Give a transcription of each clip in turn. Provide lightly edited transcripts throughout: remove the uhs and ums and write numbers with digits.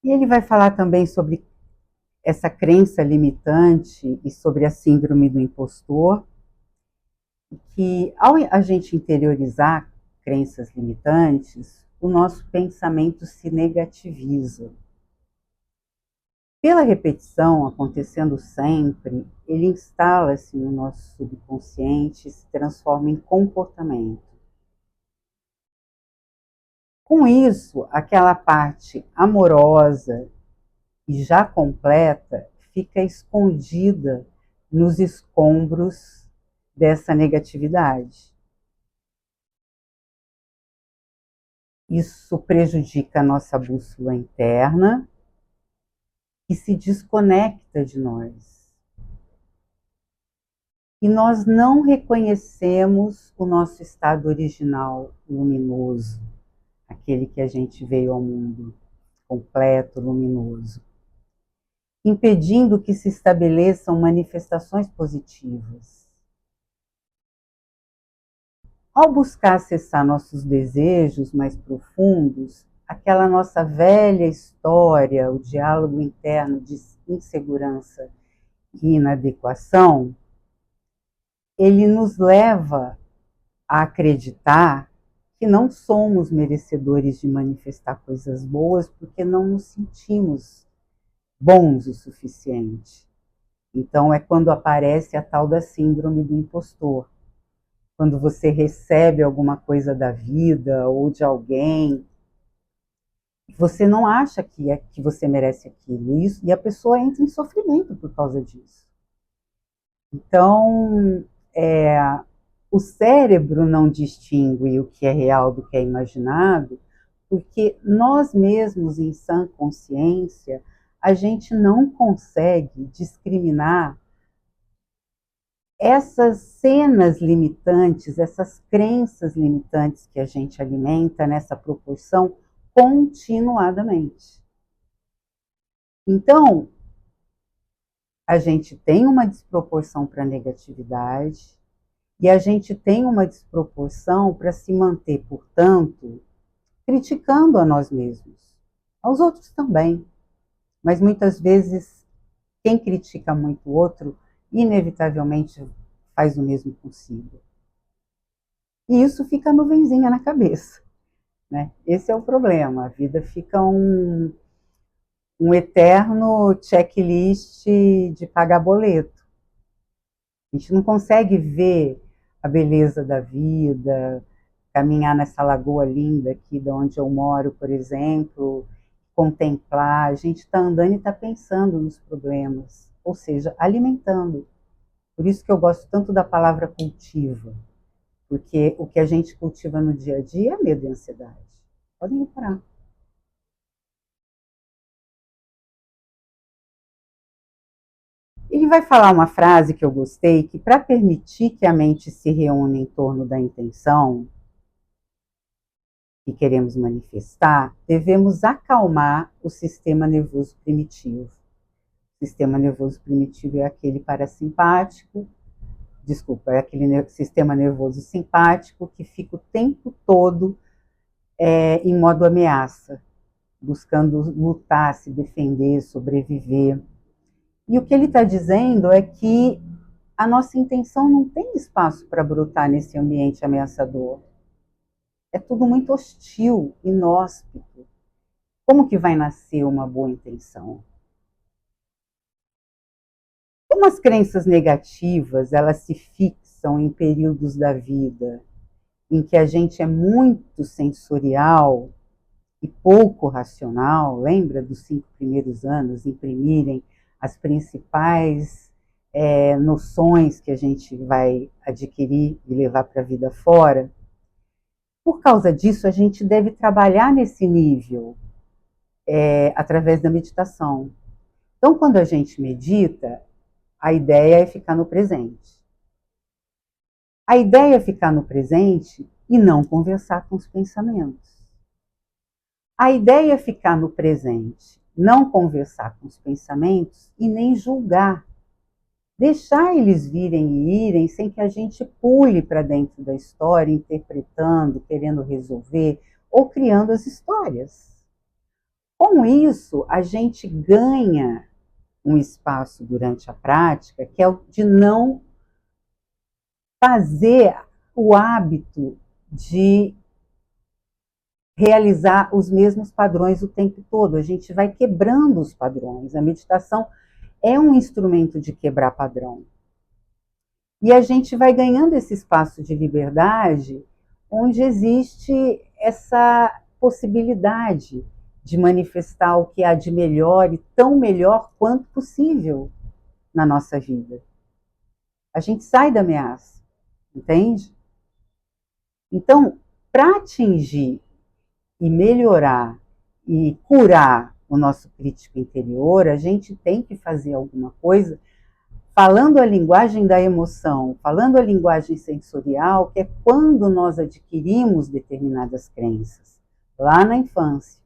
E ele vai falar também sobre essa crença limitante e sobre a síndrome do impostor, que ao a gente interiorizar crenças limitantes, o nosso pensamento se negativiza. Pela repetição, acontecendo sempre, ele instala-se no nosso subconsciente e se transforma em comportamento. Com isso, aquela parte amorosa e já completa fica escondida nos escombros dessa negatividade. Isso prejudica a nossa bússola interna e se desconecta de nós. E nós não reconhecemos o nosso estado original luminoso, aquele que a gente veio ao mundo, completo, luminoso, impedindo que se estabeleçam manifestações positivas. Ao buscar acessar nossos desejos mais profundos, aquela nossa velha história, o diálogo interno de insegurança e inadequação, ele nos leva a acreditar que não somos merecedores de manifestar coisas boas porque não nos sentimos bons o suficiente. Então é quando aparece a tal da síndrome do impostor. Quando você recebe alguma coisa da vida ou de alguém, você não acha que você merece aquilo, e a pessoa entra em sofrimento por causa disso. Então, o cérebro não distingue o que é real do que é imaginado, porque nós mesmos, em sã consciência, a gente não consegue discriminar essas cenas limitantes, essas crenças limitantes que a gente alimenta nessa proporção continuadamente. Então, a gente tem uma desproporção para a negatividade e a gente tem uma desproporção para se manter, portanto, criticando a nós mesmos, aos outros também. Mas muitas vezes, quem critica muito o outro, inevitavelmente faz o mesmo consigo. E isso fica nuvenzinha na cabeça, né? Esse é o problema. A vida fica um eterno checklist de pagar boleto. A gente não consegue ver a beleza da vida, caminhar nessa lagoa linda aqui de onde eu moro, por exemplo, contemplar. A gente está andando e está pensando nos problemas, ou seja, alimentando. Por isso que eu gosto tanto da palavra cultiva, porque o que a gente cultiva no dia a dia é medo e ansiedade. Podem reparar. Ele vai falar uma frase que eu gostei, que para permitir que a mente se reúna em torno da intenção que queremos manifestar, devemos acalmar o sistema nervoso primitivo. O sistema nervoso primitivo é aquele parasimpático, é aquele sistema nervoso simpático que fica o tempo todo em modo ameaça, buscando lutar, se defender, sobreviver. E o que ele está dizendo é que a nossa intenção não tem espaço para brotar nesse ambiente ameaçador. É tudo muito hostil, inóspito. Como que vai nascer uma boa intenção? Como as crenças negativas, elas se fixam em períodos da vida em que a gente é muito sensorial e pouco racional, lembra dos 5 primeiros anos imprimirem as principais noções que a gente vai adquirir e levar para a vida fora? Por causa disso, a gente deve trabalhar nesse nível através da meditação. Então, quando a gente medita, a ideia é ficar no presente. A ideia é ficar no presente e não conversar com os pensamentos. A ideia é ficar no presente, não conversar com os pensamentos e nem julgar. Deixar eles virem e irem sem que a gente pule para dentro da história, interpretando, querendo resolver ou criando as histórias. Com isso, a gente ganha um espaço durante a prática, que é o de não fazer o hábito de realizar os mesmos padrões o tempo todo. A gente vai quebrando os padrões. A meditação é um instrumento de quebrar padrão. E a gente vai ganhando esse espaço de liberdade, onde existe essa possibilidade de manifestar o que há de melhor e tão melhor quanto possível na nossa vida. A gente sai da ameaça, entende? Então, para atingir e melhorar e curar o nosso crítico interior, a gente tem que fazer alguma coisa falando a linguagem da emoção, falando a linguagem sensorial, que é quando nós adquirimos determinadas crenças, lá na infância.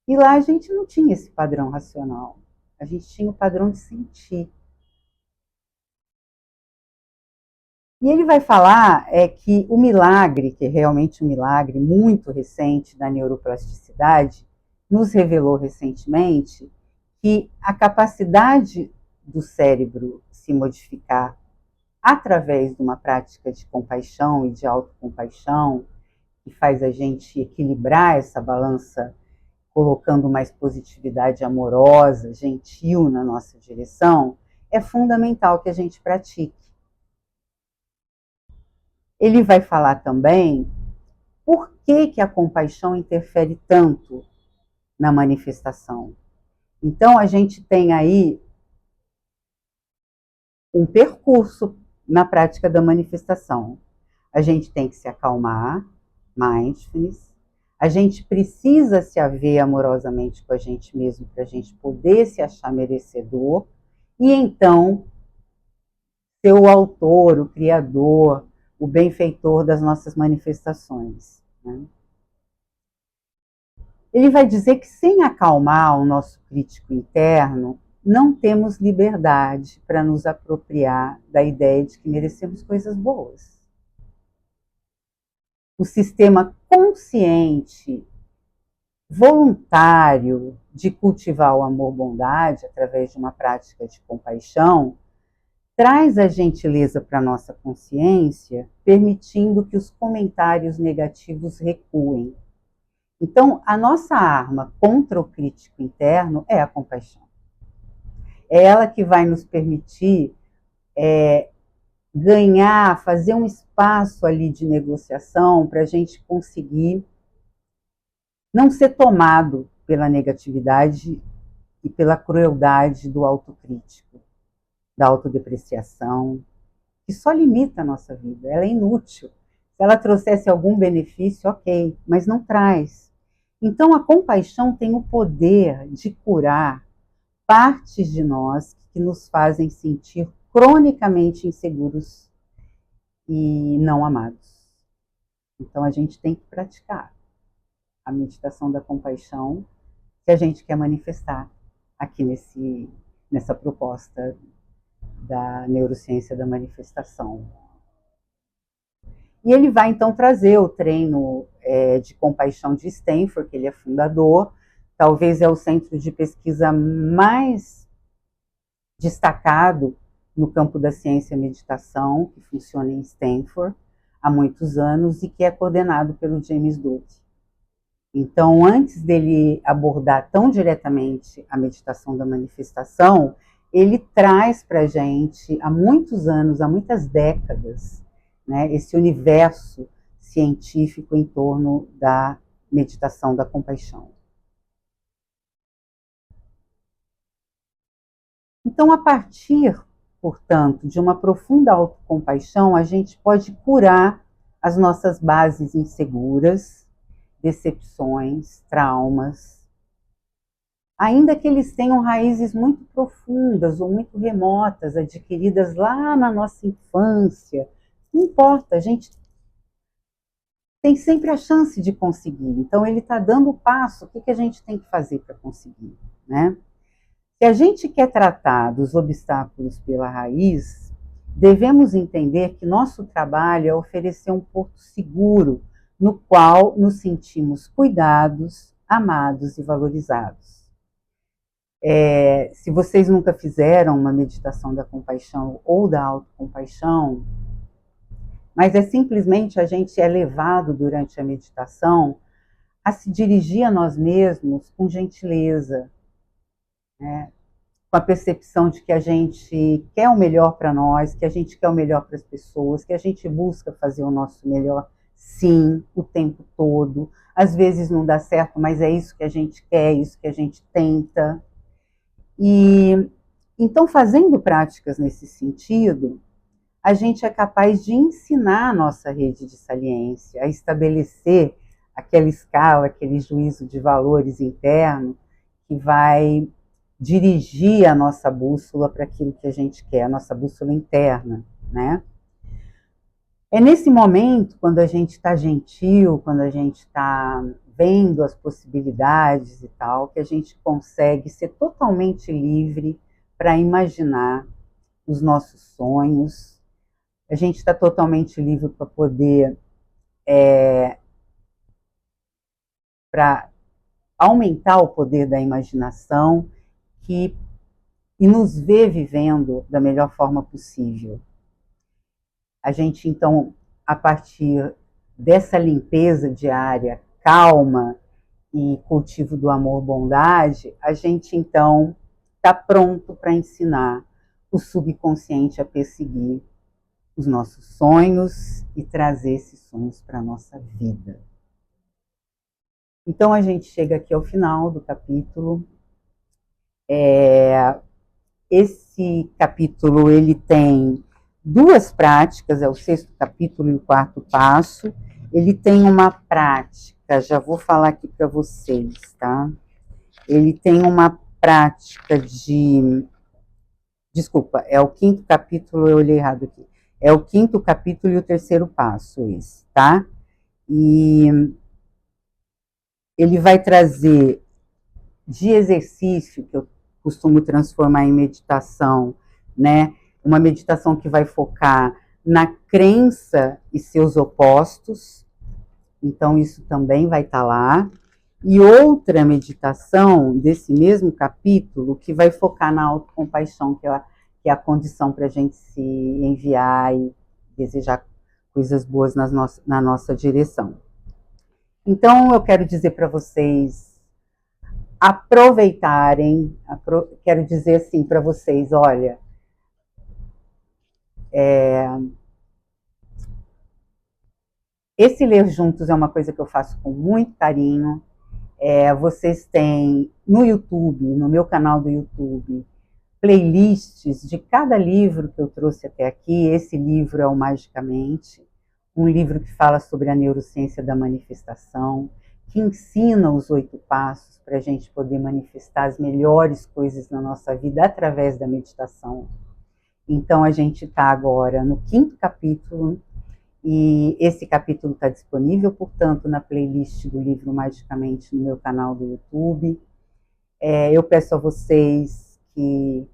E lá a gente não tinha esse padrão racional, a gente tinha o padrão de sentir. E ele vai falar que o milagre, que é realmente um milagre muito recente da neuroplasticidade, nos revelou recentemente que a capacidade do cérebro se modificar através de uma prática de compaixão e de autocompaixão, que faz a gente equilibrar essa balança, colocando mais positividade amorosa, gentil na nossa direção, é fundamental que a gente pratique. Ele vai falar também por que a compaixão interfere tanto na manifestação. Então, a gente tem aí um percurso na prática da manifestação. A gente tem que se acalmar, mindfulness. A gente precisa se haver amorosamente com a gente mesmo para a gente poder se achar merecedor. E então, ser o autor, o criador, o benfeitor das nossas manifestações. Né? Ele vai dizer que sem acalmar o nosso crítico interno, não temos liberdade para nos apropriar da ideia de que merecemos coisas boas. O sistema consciente, voluntário de cultivar o amor-bondade através de uma prática de compaixão, traz a gentileza para a nossa consciência, permitindo que os comentários negativos recuem. Então, a nossa arma contra o crítico interno é a compaixão. É ela que vai nos permitir ganhar, fazer um espaço ali de negociação para a gente conseguir não ser tomado pela negatividade e pela crueldade do autocrítico, da autodepreciação, que só limita a nossa vida, ela é inútil. Se ela trouxesse algum benefício, ok, mas não traz. Então, a compaixão tem o poder de curar partes de nós que nos fazem sentir cronicamente inseguros e não amados. Então, a gente tem que praticar a meditação da compaixão que a gente quer manifestar aqui nessa proposta da neurociência da manifestação. E ele vai, então, trazer o treino de compaixão de Stanford, que ele é fundador, talvez é o centro de pesquisa mais destacado no campo da ciência e meditação, que funciona em Stanford há muitos anos e que é coordenado pelo James Duke. Então, antes dele abordar tão diretamente a meditação da manifestação, ele traz para a gente, há muitos anos, há muitas décadas, né, esse universo científico em torno da meditação da compaixão. Então, a partir, portanto, de uma profunda autocompaixão, a gente pode curar as nossas bases inseguras, decepções, traumas, ainda que eles tenham raízes muito profundas ou muito remotas, adquiridas lá na nossa infância. Não importa, a gente tem sempre a chance de conseguir. Então, ele está dando o passo, o que a gente tem que fazer para conseguir, né? Se a gente quer tratar dos obstáculos pela raiz, devemos entender que nosso trabalho é oferecer um porto seguro, no qual nos sentimos cuidados, amados e valorizados. Se vocês nunca fizeram uma meditação da compaixão ou da autocompaixão, mas simplesmente a gente é levado durante a meditação a se dirigir a nós mesmos com gentileza, né? Com a percepção de que a gente quer o melhor para nós, que a gente quer o melhor para as pessoas, que a gente busca fazer o nosso melhor, sim, o tempo todo. Às vezes não dá certo, mas é isso que a gente quer, é isso que a gente tenta. E então, fazendo práticas nesse sentido, a gente é capaz de ensinar a nossa rede de saliência, a estabelecer aquela escala, aquele juízo de valores interno que vai dirigir a nossa bússola para aquilo que a gente quer, a nossa bússola interna, né? É nesse momento, quando a gente está gentil, quando a gente está vendo as possibilidades e tal, que a gente consegue ser totalmente livre para imaginar os nossos sonhos. A gente está totalmente livre para poder para aumentar o poder da imaginação e nos ver vivendo da melhor forma possível. A gente, então, a partir dessa limpeza diária, calma e cultivo do amor-bondade, a gente, então, está pronto para ensinar o subconsciente a perseguir os nossos sonhos e trazer esses sonhos para a nossa vida. Então, a gente chega aqui ao final do capítulo. Esse capítulo, ele tem 2 práticas, é o 6º capítulo e o 4º passo. Ele tem uma prática, já vou falar aqui para vocês, tá? Ele tem uma prática de... Desculpa, é o 5º capítulo, eu olhei errado aqui. É o 5º capítulo e o 3º passo, esse, tá? E ele vai trazer de exercício, que eu costumo transformar em meditação, né? Uma meditação que vai focar na crença e seus opostos, então isso também vai estar lá. E outra meditação desse mesmo capítulo que vai focar na autocompaixão, que é a condição para a gente se enviar e desejar coisas boas na nossa direção. Então eu quero dizer para vocês aproveitarem, quero dizer assim para vocês, olha, esse Ler Juntos é uma coisa que eu faço com muito carinho. Vocês têm no YouTube, no meu canal do YouTube, playlists de cada livro que eu trouxe até aqui. Esse livro é o Magicamente, um livro que fala sobre a neurociência da manifestação, que ensina os 8 passos para a gente poder manifestar as melhores coisas na nossa vida através da meditação. Então, a gente está agora no 5º capítulo, e esse capítulo está disponível, portanto, na playlist do livro Magicamente no meu canal do YouTube. Eu peço a vocês que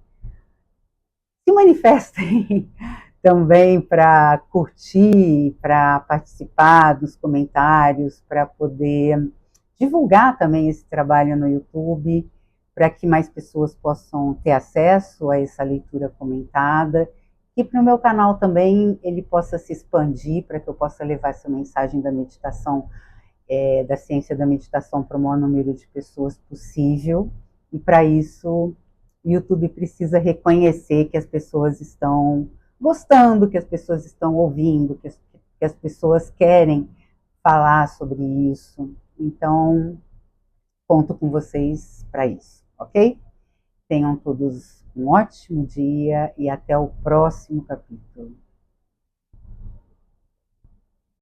se manifestem também para curtir, para participar dos comentários, para poder divulgar também esse trabalho no YouTube, para que mais pessoas possam ter acesso a essa leitura comentada, e para o meu canal também ele possa se expandir, para que eu possa levar essa mensagem da meditação, da ciência da meditação para o maior número de pessoas possível. E para isso, o YouTube precisa reconhecer que as pessoas estão gostando, que as pessoas estão ouvindo, que as pessoas querem falar sobre isso. Então, conto com vocês para isso, ok? Tenham todos um ótimo dia e até o próximo capítulo.